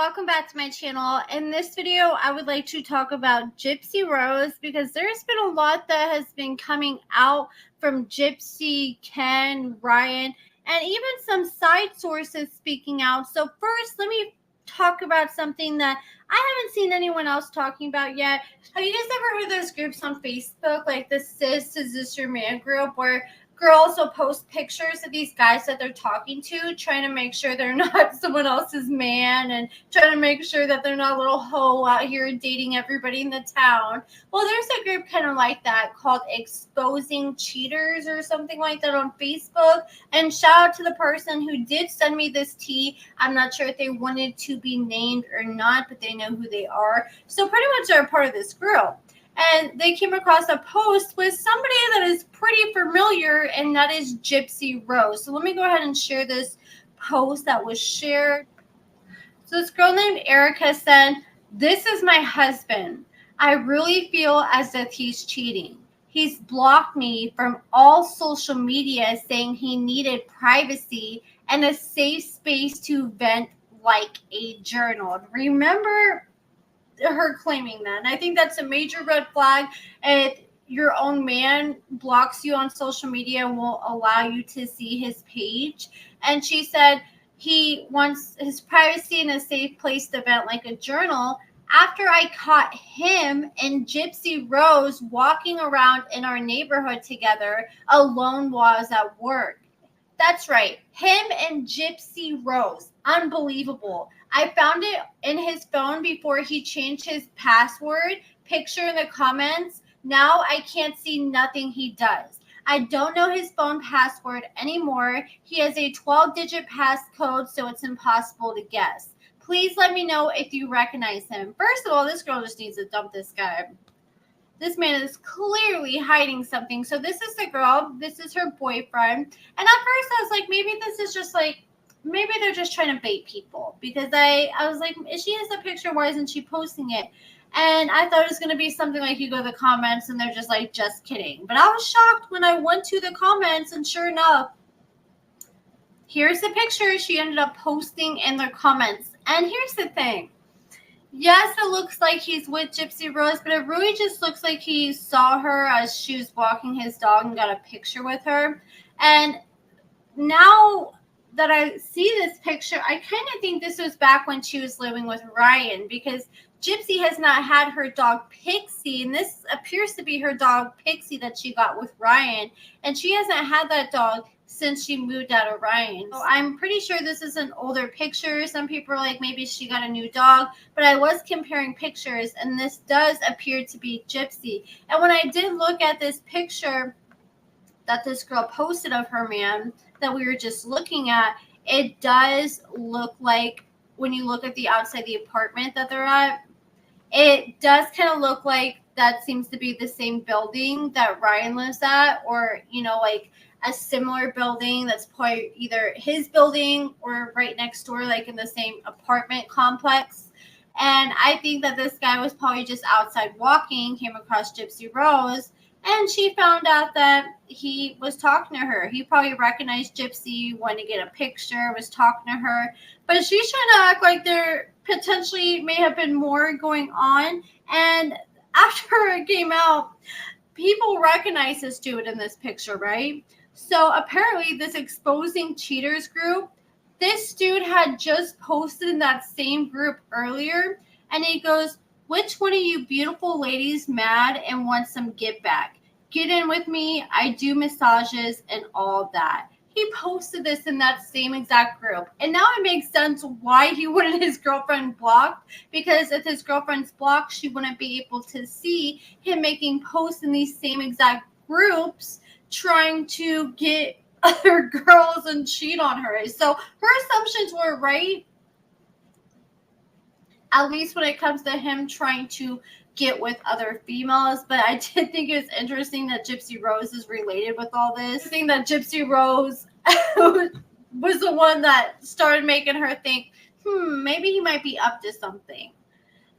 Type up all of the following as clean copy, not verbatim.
welcome back to my channel. In this video, I would like to talk about Gypsy Rose because there's been a lot that has been coming out from Gypsy, Ken, Ryan, and even some side sources speaking out. So first, let me talk about something that I haven't seen anyone else talking about yet. Have you guys ever heard of those groups on Facebook, like the Sis, Is This Your Man group, where girls will post pictures of these guys that they're talking to, trying to make sure they're not someone else's man and trying to make sure that they're not a little hoe out here dating everybody in the town? Well, there's a group kind of like that called Exposing Cheaters or something like that on Facebook. And shout out to the person who did send me this tea. I'm not sure if they wanted to be named or not, but they know who they are. So pretty much they're a part of this group. And they came across a post with somebody that is pretty familiar, and that is Gypsy Rose. So let me go ahead and share this post that was shared. So this girl named Erica said, "This is my husband. I really feel as if he's cheating. He's blocked me from all social media, saying he needed privacy and a safe space to vent like a journal." Remember her claiming that. And I think that's a major red flag. If your own man blocks you on social media and won't allow you to see his page. And she said he wants his privacy in a safe place to vent like a journal after I caught him and Gypsy Rose walking around in our neighborhood together alone while I was at work. That's right. Him and Gypsy Rose. Unbelievable. I found it in his phone before he changed his password. Picture in the comments. Now I can't see nothing he does. I don't know his phone password anymore. He has a 12-digit passcode, so it's impossible to guess. Please let me know if you recognize him. First of all, this girl just needs to dump this guy. This man is clearly hiding something. So this is the girl. This is her boyfriend. And at first I was like, maybe this is just like, maybe they're just trying to bait people. Because I was like, if she has a picture, why isn't she posting it? And I thought it was going to be something like you go to the comments and they're just like, just kidding. But I was shocked when I went to the comments, and sure enough, here's the picture she ended up posting in their comments. And here's the thing. Yes, it looks like he's with Gypsy Rose, but it really just looks like he saw her as she was walking his dog and got a picture with her. And now that I see this picture, I kind of think this was back when she was living with Ryan, because Gypsy has not had her dog Pixie, and this appears to be her dog Pixie that she got with Ryan, and she hasn't had that dog since she moved out of Ryan. So I'm pretty sure this is an older picture. Some people are like, maybe she got a new dog, but I was comparing pictures, and this does appear to be Gypsy. And when I did look at this picture that this girl posted of her man that we were just looking at, it does look like, when you look at the outside of the apartment that they're at, it does kind of look like that seems to be the same building that Ryan lives at, or, you know, like a similar building that's probably either his building or right next door, like in the same apartment complex. And I think that this guy was probably just outside walking, came across Gypsy Rose, and she found out that he was talking to her. He probably recognized Gypsy, wanted to get a picture, was talking to her. But she's trying to act like there potentially may have been more going on. And after it came out, people recognize this dude in this picture, right? So apparently this Exposing Cheaters group, this dude had just posted in that same group earlier, and he goes, "Which one of you beautiful ladies mad and wants some get back? Get in with me. I do massages and all that." He posted this in that same exact group. And now it makes sense why he wanted his girlfriend blocked, because if his girlfriend's blocked, she wouldn't be able to see him making posts in these same exact groups trying to get other girls and cheat on her. So her assumptions were right, at least when it comes to him trying to get with other females. But I did think it was interesting that Gypsy Rose is related with all this. I think that Gypsy Rose was the one that started making her think, maybe he might be up to something.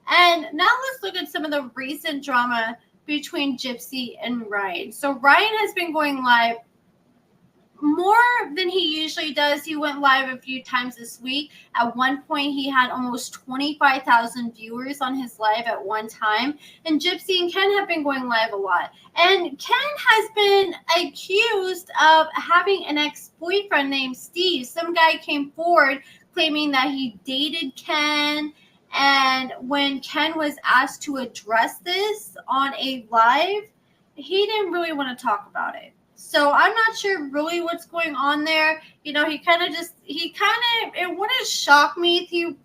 And now let's look at some of the recent drama between Gypsy and Ryan. So Ryan has been going live more than he usually does. He went live a few times this week. At one point, he had almost 25,000 viewers on his live at one time. And Gypsy and Ken have been going live a lot. And Ken has been accused of having an ex-boyfriend named Steve. Some guy came forward claiming that he dated Ken. And when Ken was asked to address this on a live, he didn't really want to talk about it. So I'm not sure really what's going on there. You know, it wouldn't shock me if he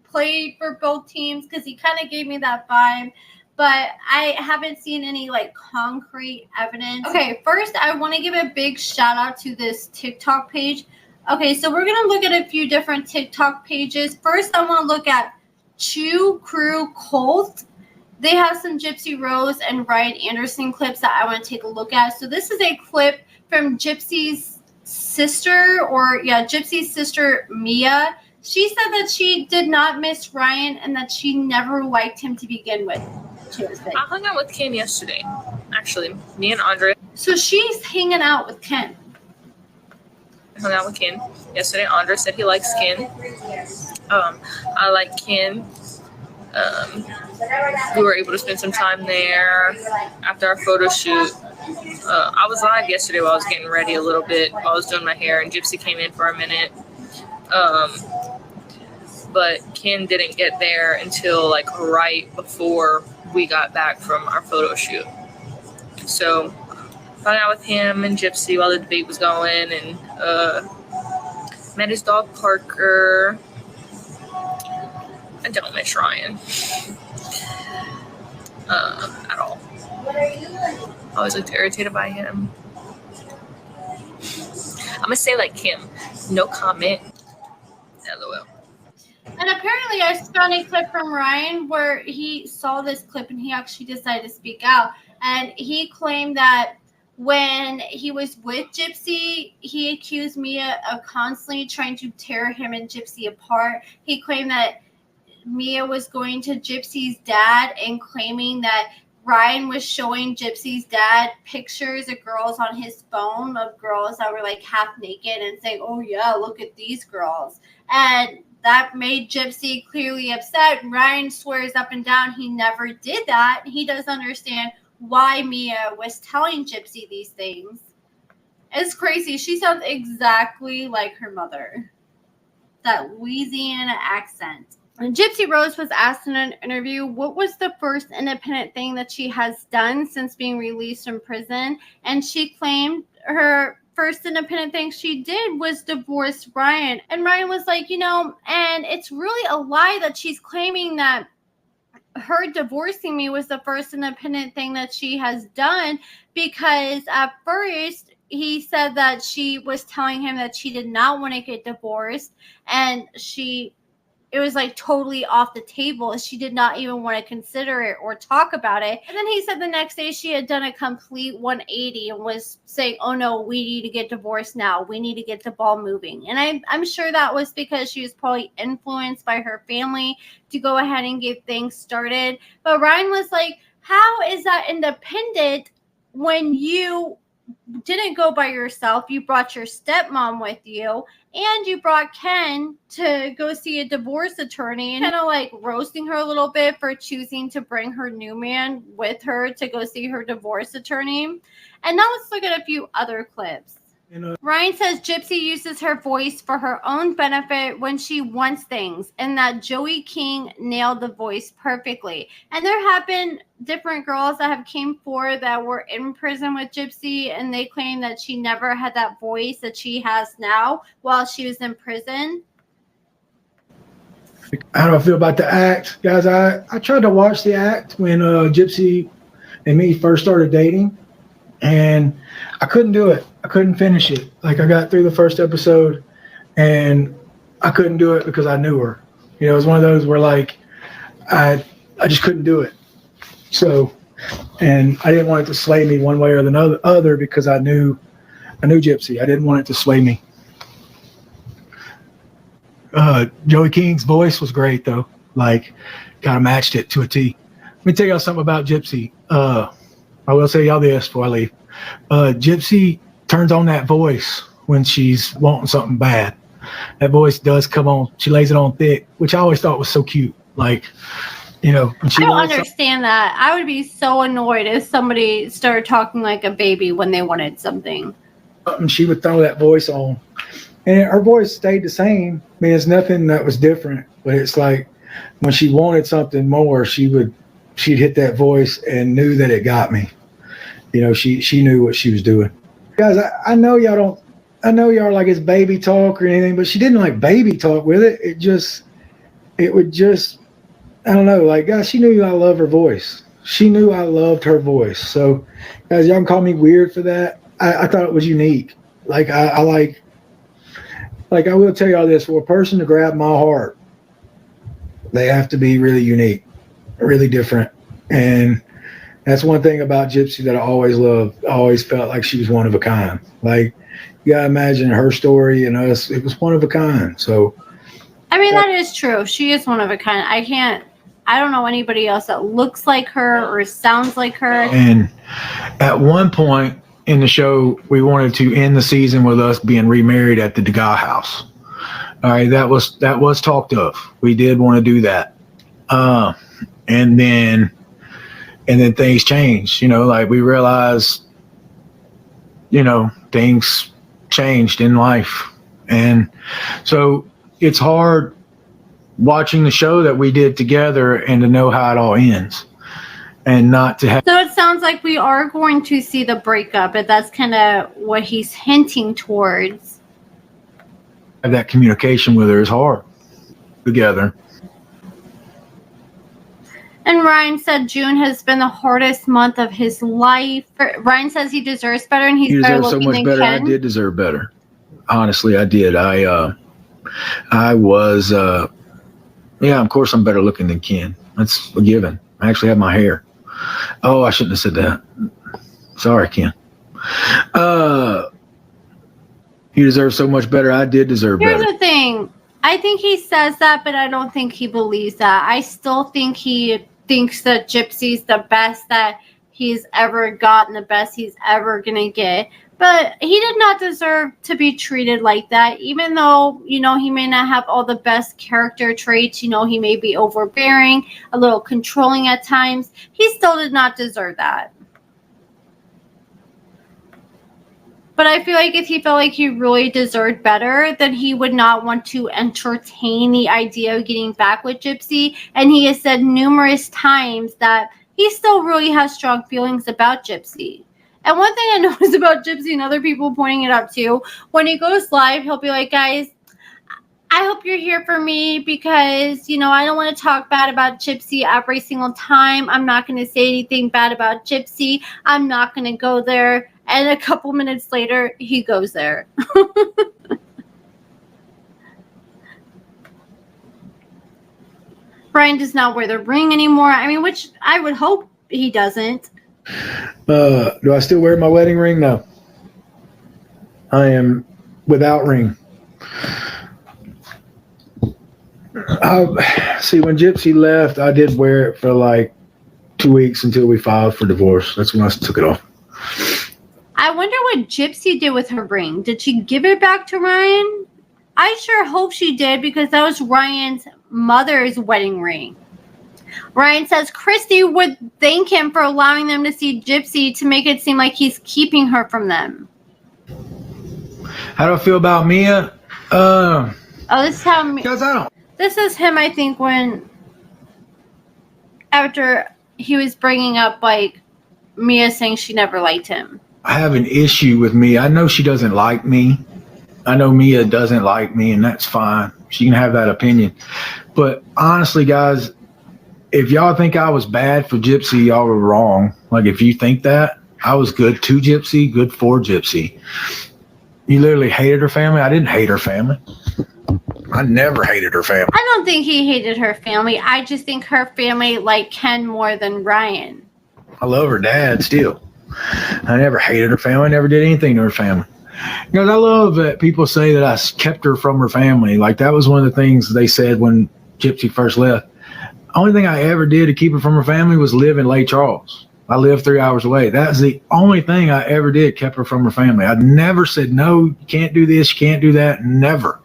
played for both teams, because he kind of gave me that vibe. But I haven't seen any like concrete evidence. Okay, first I want to give a big shout out to this TikTok page. Okay, so we're going to look at a few different TikTok pages. First, I want to look at Chew Crew Cult. They have some Gypsy Rose and Ryan Anderson clips that I want to take a look at. So this is a clip from Gypsy's sister, Gypsy's sister, Mia. She said that she did not miss Ryan and that she never liked him to begin with. I hung out with Ken yesterday, actually. Me and Andre. So she's hanging out with Ken. I hung out with Ken yesterday. Andre said he likes Ken. I like Ken. We were able to spend some time there after our photo shoot. I was live yesterday while I was getting ready a little bit, while I was doing my hair, and Gypsy came in for a minute. But Ken didn't get there until like right before we got back from our photo shoot. So hung out with him and Gypsy while the debate was going, and met his dog Parker. I don't miss Ryan at all. I always looked irritated by him. I'm gonna say like Kim, no comment. LOL. And apparently I found a clip from Ryan where he saw this clip and he actually decided to speak out. And he claimed that when he was with Gypsy, he accused Mia of constantly trying to tear him and Gypsy apart. He claimed that Mia was going to Gypsy's dad and claiming that Ryan was showing Gypsy's dad pictures of girls on his phone, of girls that were like half naked, and saying, oh yeah, look at these girls. And that made Gypsy clearly upset. Ryan swears up and down he never did that. He doesn't understand why Mia was telling Gypsy these things. It's crazy. She sounds exactly like her mother. That Louisiana accent. Gypsy Rose was asked in an interview what was the first independent thing that she has done since being released from prison. And she claimed her first independent thing she did was divorce Ryan. And Ryan was like, and it's really a lie that she's claiming that her divorcing me was the first independent thing that she has done, because at first he said that she was telling him that she did not want to get divorced, and it was like totally off the table. She did not even want to consider it or talk about it. And then he said the next day she had done a complete 180 and was saying, oh no, we need to get divorced now. We need to get the ball moving. And I'm sure that was because she was probably influenced by her family to go ahead and get things started. But Ryan was like, how is that independent when you didn't go by yourself? You brought your stepmom with you, and you brought Ken to go see a divorce attorney, and kind of like roasting her a little bit for choosing to bring her new man with her to go see her divorce attorney. And now let's look at a few other clips. Ryan says Gypsy uses her voice for her own benefit when she wants things, and that Joey King nailed the voice perfectly. And there have been different girls that have came forward that were in prison with Gypsy, and they claim that she never had that voice that she has now while she was in prison. How do I feel about the act? Guys, I tried to watch the act when Gypsy and me first started dating, and I couldn't do it. I couldn't finish it. Like, I got through the first episode and I couldn't do it because I knew her. It was one of those where like I just couldn't do it. So, and I didn't want it to sway me one way or the other because I knew Gypsy. I didn't want it to sway me. Joey King's voice was great though. Like, kind of matched it to a T. Let me tell y'all something about Gypsy. I will say y'all this before I leave. Gypsy turns on that voice when she's wanting something bad. That voice does come on. She lays it on thick, which I always thought was so cute. Like, you know, when she I don't understand that. I would be so annoyed if somebody started talking like a baby when they wanted something. She would throw that voice on, and her voice stayed the same. I mean, it's nothing that was different, but it's like when she wanted something more, she'd hit that voice and knew that it got me. You know, she knew what she was doing. Guys, I know y'all don't. I know y'all like it's baby talk or anything, but she didn't like baby talk with it. It would just, I don't know. Like, guys, she knew I love her voice. She knew I loved her voice. So, guys, y'all can call me weird for that. I thought it was unique. Like, I will tell y'all this: for a person to grab my heart, they have to be really unique, really different. And that's one thing about Gypsy that I always loved. I always felt like she was one of a kind. Like, you gotta imagine her story and us, it was one of a kind. So, I mean, that is true. She is one of a kind. I don't know anybody else that looks like her or sounds like her. And at one point in the show, we wanted to end the season with us being remarried at the Degas house. All right, that was talked of. We did want to do that. And then things changed, you know, like we realized, you know, things changed in life. And so it's hard watching the show that we did together and to know how it all ends and not to have. So it sounds like we are going to see the breakup, but that's kind of what he's hinting towards. That communication with her is hard together. And Ryan said June has been the hardest month of his life. Ryan says he deserves better, and he's better looking than Ken. He deserves so much better. I did deserve better. Honestly, I did. I was, yeah, of course I'm better looking than Ken. That's a given. I actually have my hair. Oh, I shouldn't have said that. Sorry, Ken. He deserves so much better. I did deserve better. Here's the thing. I think he says that, but I don't think he believes that. I still think he thinks that Gypsy's the best that he's ever gotten, the best he's ever going to get. But he did not deserve to be treated like that, even though, you know, he may not have all the best character traits. You know, he may be overbearing, a little controlling at times. He still did not deserve that. But I feel like if he felt like he really deserved better, then he would not want to entertain the idea of getting back with Gypsy. And he has said numerous times that he still really has strong feelings about Gypsy. And one thing I noticed about Gypsy, and other people pointing it out too, when he goes live, he'll be like, guys, I hope you're here for me because, you know, I don't want to talk bad about Gypsy every single time. I'm not going to say anything bad about Gypsy. I'm not going to go there. And a couple minutes later, he goes there. Brian does not wear the ring anymore. I mean, which I would hope he doesn't. Do I still wear my wedding ring? No. I am without ring. See, when Gypsy left, I did wear it for like 2 weeks until we filed for divorce. That's when I took it off. I wonder what Gypsy did with her ring. Did she give it back to Ryan? I sure hope she did because that was Ryan's mother's wedding ring. Ryan says Christy would thank him for allowing them to see Gypsy to make it seem like he's keeping her from them. How do I feel about Mia? This is how because I don't. This is him, I think, when after he was bringing up like Mia saying she never liked him. I have an issue with Mia. I know she doesn't like me. I know Mia doesn't like me, and that's fine. She can have that opinion. But honestly, guys, if y'all think I was bad for Gypsy, y'all were wrong. Like, if you think that, I was good to Gypsy, good for Gypsy. You literally hated her family? I didn't hate her family. I never hated her family. I don't think he hated her family. I just think her family liked Ken more than Ryan. I love her dad still. I never hated her family. I never did anything to her family. Because I love that people say that I kept her from her family. Like, that was one of the things they said when Gypsy first left. Only thing I ever did to keep her from her family was live in Lake Charles. I live 3 hours away. That's the only thing I ever did, kept her from her family. I never said, no, you can't do this, you can't do that. Never,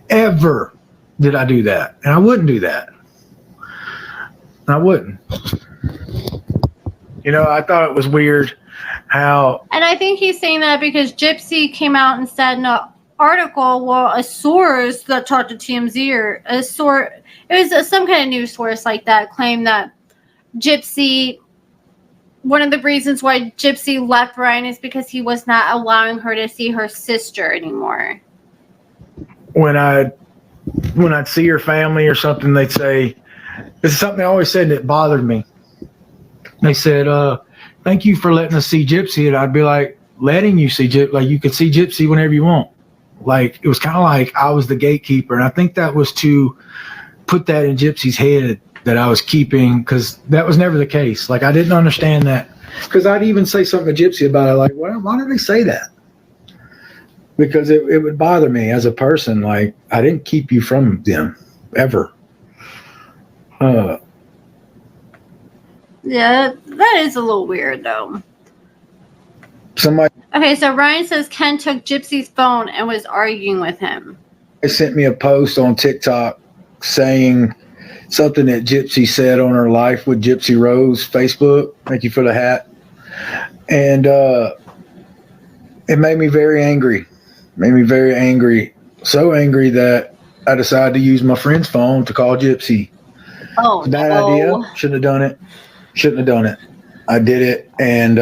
ever did I do that. And I wouldn't do that. I wouldn't. You know, I thought it was weird how. And I think he's saying that because Gypsy came out and said in an article, well, a source that talked to TMZ or it was some kind of news source like that, claimed that Gypsy, one of the reasons why Gypsy left Ryan is because he was not allowing her to see her sister anymore. When I'd see her family or something, they'd say, this is something they always said that bothered me. They said, thank you for letting us see Gypsy. And I'd be like, letting you see Gypsy, like you could see Gypsy whenever you want. Like, it was kind of like I was the gatekeeper. And I think that was to put that in Gypsy's head that I was keeping, because that was never the case. Like, I didn't understand that. Because I'd even say something to Gypsy about it, like, well, why did they say that? Because it would bother me as a person. Like, I didn't keep you from them, ever. Yeah, that is a little weird, though. Okay, so Ryan says Ken took Gypsy's phone and was arguing with him. They sent me a post on TikTok saying something that Gypsy said on her Life with Gypsy Rose Facebook. Thank you for the hat. And it made me very angry. So angry that I decided to use my friend's phone to call Gypsy. Oh, bad idea. Shouldn't have done it. I did it, and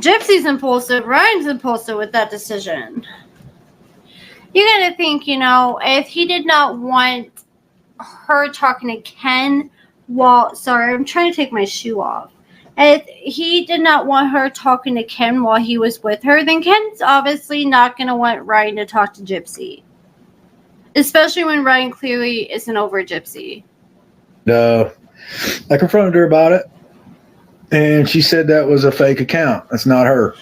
Gypsy's impulsive. Ryan's impulsive with that decision. You gotta think, you know, if he did not want her talking to Ken sorry, I'm trying to take my shoe off. If he did not want her talking to Ken while he was with her, then Ken's obviously not gonna want Ryan to talk to Gypsy. Especially when Ryan clearly isn't over Gypsy. I confronted her about it, and she said that was a fake account. That's not her.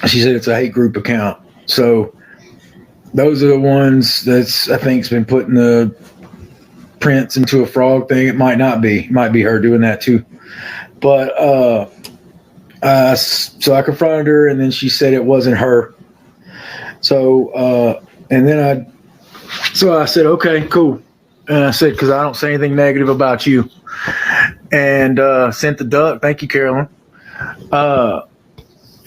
She said it's a hate group account. So those are the ones that's, I think, has been putting the prints into a frog thing. It might not be. It might be her doing that too. But so I confronted her, and then she said it wasn't her. So and then I said, okay, cool. And I said, because I don't say anything negative about you. And sent the duck. Thank you, Carolyn.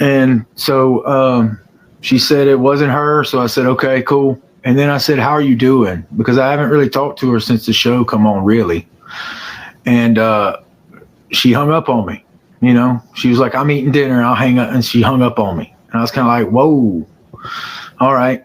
And so she said it wasn't her. So I said, okay, cool. And then I said, how are you doing? Because I haven't really talked to her since the show come on, really. And she hung up on me. You know, she was like, I'm eating dinner. I'll hang up. And she hung up on me. And I was kind of like, whoa. All right.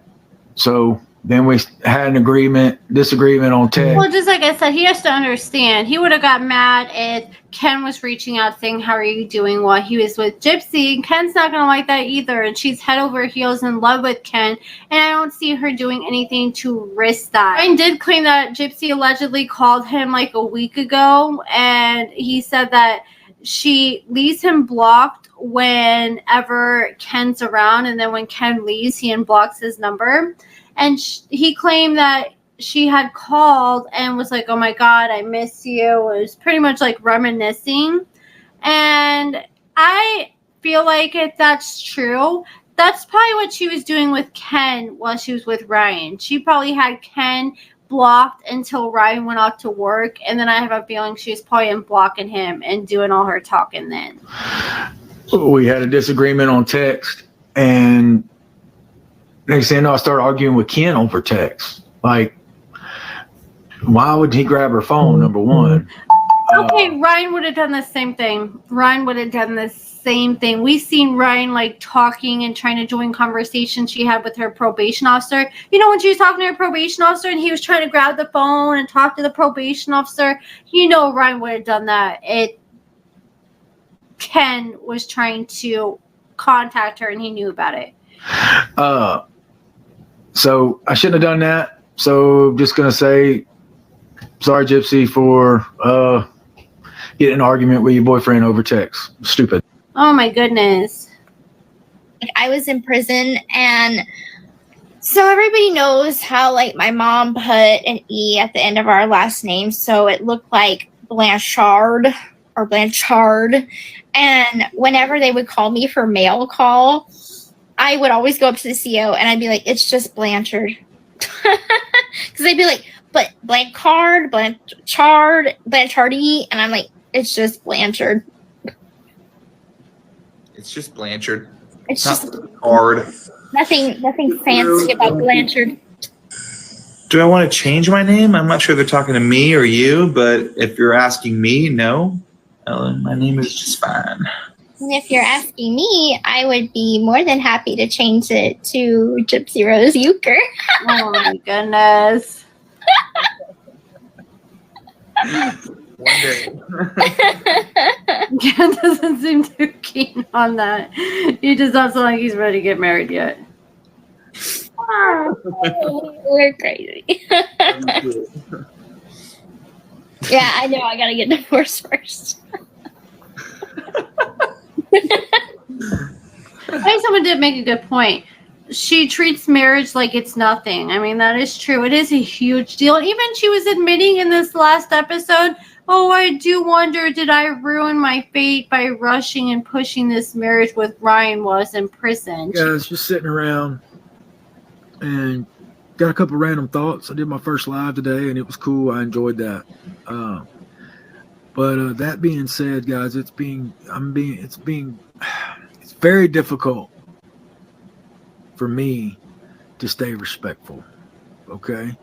So then we had an disagreement on text. Well, just like I said, he has to understand. He would have got mad if Ken was reaching out saying, how are you doing, while he was with Gypsy. Ken's not going to like that either. And she's head over heels in love with Ken. And I don't see her doing anything to risk that. Ryan did claim that Gypsy allegedly called him like a week ago. And he said that she leaves him blocked whenever Ken's around. And then when Ken leaves, he unblocks his number. And he claimed that she had called and was like, oh my God, I miss you. It was pretty much like reminiscing. And I feel like if that's true, that's probably what she was doing with Ken while she was with Ryan. She probably had Ken blocked until Ryan went off to work. And then I have a feeling she was probably unblocking him and doing all her talking then. We had a disagreement on text, and next thing you know, I started arguing with Ken over text. Like, why would he grab her phone, number one? Okay, Ryan would have done the same thing. We've seen Ryan, like, talking and trying to join conversations she had with her probation officer. You know, when she was talking to her probation officer and he was trying to grab the phone and talk to the probation officer, you know Ryan would have done that. Ken was trying to contact her and he knew about it. So I shouldn't have done that. So I'm just going to say, sorry, Gypsy, for getting an argument with your boyfriend over text. Stupid. Oh, my goodness. I was in prison, and so everybody knows how, like, my mom put an E at the end of our last name, so it looked like Blanchard or Blanchard. And whenever they would call me for mail call, I would always go up to the CO and I'd be like, it's just Blanchard. Because they'd be like, but Blanchard, Blanchardy. And I'm like, it's just Blanchard. It's just Blanchard. It's not just hard. nothing fancy about Blanchard. Do I want to change my name? I'm not sure they're talking to me or you, but if you're asking me, no. Ellen, my name is just fine. And if you're asking me, I would be more than happy to change it to Gypsy Rose Euchre. Oh my goodness. One day. Ken doesn't seem too keen on that. He does not sound like he's ready to get married yet. We're crazy. Yeah, I know. I gotta get divorced first. I think someone did make a good point. She treats marriage like it's nothing. I mean, that is true. It is a huge deal. Even she was admitting in this last episode, oh, I do wonder, did I ruin my fate by rushing and pushing this marriage with Ryan while I was in prison? Yeah, I was just sitting around and got a couple random thoughts. I did my first live today, and it was cool. I enjoyed that. But that being said, guys, it's very difficult for me to stay respectful. Okay,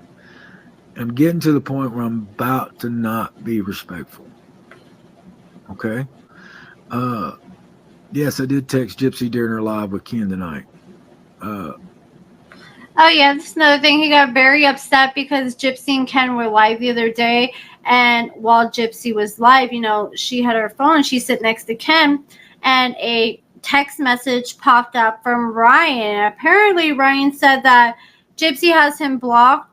I'm getting to the point where I'm about to not be respectful. Okay. Yes, I did text Gypsy during her live with Ken tonight. Oh, yeah, that's another thing. He got very upset because Gypsy and Ken were live the other day. And while Gypsy was live, you know, she had her phone. She sit next to Ken. And a text message popped up from Ryan. Apparently, Ryan said that Gypsy has him blocked,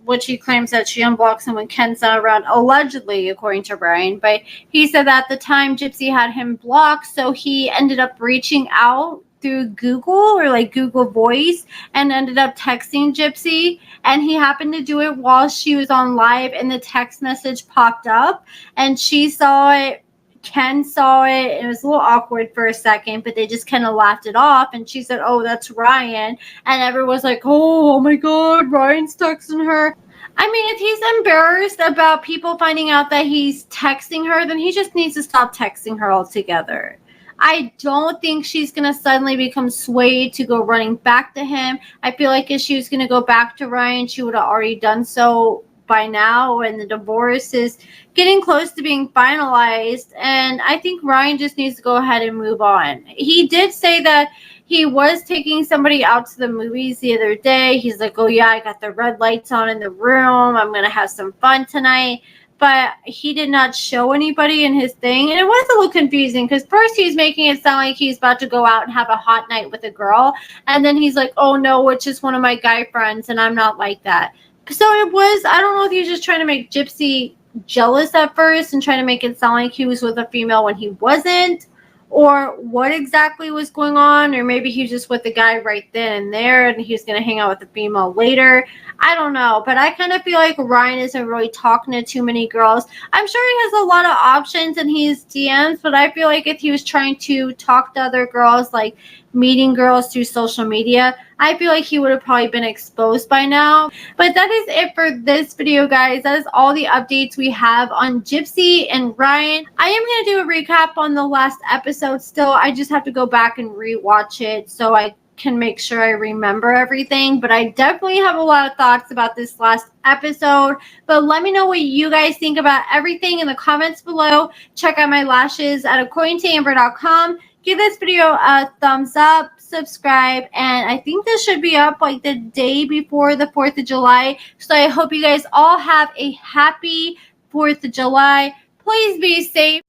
which he claims that she unblocks him when Ken's not around, allegedly, according to Ryan. But he said that at the time, Gypsy had him blocked. So he ended up reaching out through Google or like Google Voice and ended up texting Gypsy, and he happened to do it while she was on live, and the text message popped up and she saw it. Ken saw it. It was a little awkward for a second, but they just kind of laughed it off, and she said, oh, that's Ryan, and everyone's like, oh my god, Ryan's texting her. I mean, if he's embarrassed about people finding out that he's texting her, then he just needs to stop texting her altogether. I don't think she's going to suddenly become swayed to go running back to him. I feel like if she was going to go back to Ryan, she would have already done so by now, and the divorce is getting close to being finalized. And I think Ryan just needs to go ahead and move on. He did say that he was taking somebody out to the movies the other day. He's like, oh yeah, I got the red lights on in the room. I'm going to have some fun tonight. But he did not show anybody in his thing. And it was a little confusing because first he's making it sound like he's about to go out and have a hot night with a girl. And then he's like, oh no, it's just one of my guy friends and I'm not like that. So it was, I don't know if he was just trying to make Gypsy jealous at first and trying to make it sound like he was with a female when he wasn't, or what exactly was going on, or maybe he was just with the guy right then and there and he was going to hang out with the female later. I don't know, but I kind of feel like Ryan isn't really talking to too many girls. I'm sure he has a lot of options in his DMs, but I feel like if he was trying to talk to other girls, like meeting girls through social media, I feel like he would have probably been exposed by now. But that is it for this video, guys. That is all the updates we have on Gypsy and Ryan. I am going to do a recap on the last episode still. I just have to go back and rewatch it so I can make sure I remember everything. But I definitely have a lot of thoughts about this last episode. But let me know what you guys think about everything in the comments below. Check out my lashes at AccordingtoAmber.com. Give this video a thumbs up, subscribe, and I think this should be up like the day before the 4th of July. So I hope you guys all have a happy 4th of July. Please be safe.